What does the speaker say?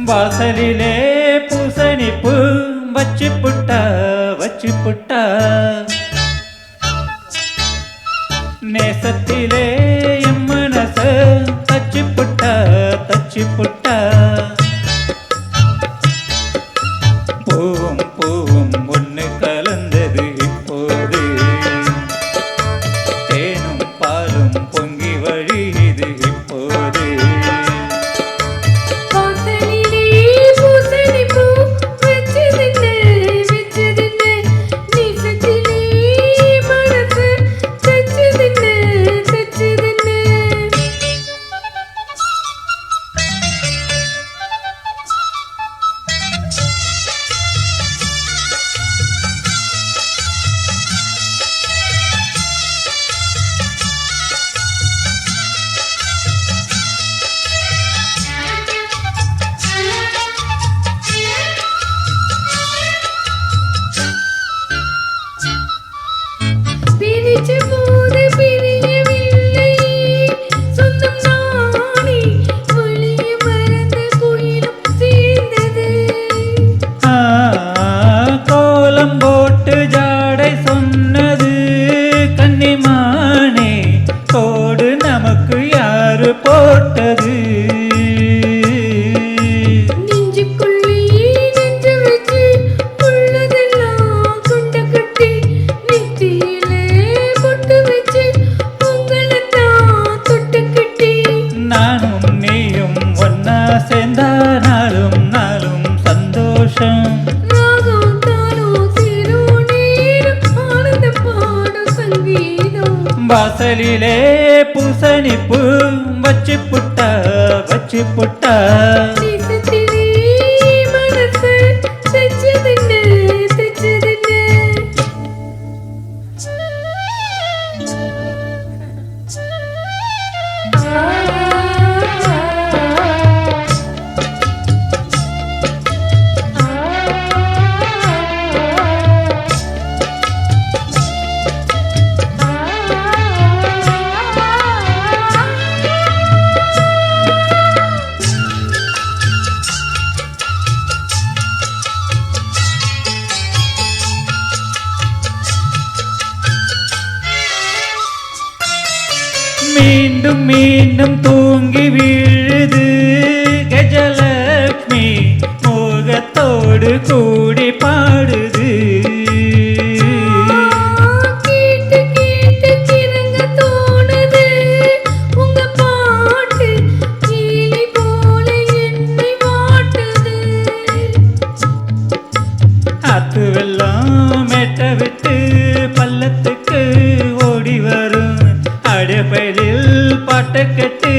வாசலிலே பூசணி பூ வச்சு புட்டா வச்சு புட்டா நேசத்திலே என் மனச தச்சு புட்டா தச்சு புட்டா பூவும் பூவும் ஒன்று கலந்தது இப்போது தேனும் பாலும் பொங்கி வழியுது இப்போது போட்டது நெஞ்சுக்குள்ளே நெஞ்சு வச்சு உள்ளதெல்லாம் கொண்ட கட்டி நெத்தியிலே பொட்டு வச்சு உங்களைத்தான் தொட்டு கட்டி நானும் நீயும் ஒன்னா சேர்ந்தா நாளும் நாளும் சந்தோஷம் ராகம் தாளம் சேரும் நேரம் ஆனந்த பாடும் சங்கீதம் வாசலிலே பூசணி பூ வச்சு புட்டா வச்சு புட்டா நேசத்திலே மனச தச்சதின்னு தச்சதின்னு மீண்டும் மீண்டும் தூங்கி வீழுது கஜலக்ஷ்மி மோகத்தோடு கூடி பாடுது கேட்டு கேட்டு கிறங்க தோணுது உங்க பாட்டு கீழி போல என்னை வாட்டுது அத்து வெள்ளம் மெட்ட விட்டு பள்ளத்துக்கு ஓடி வரும் அடைப்பதில் பாட்டை கட்டு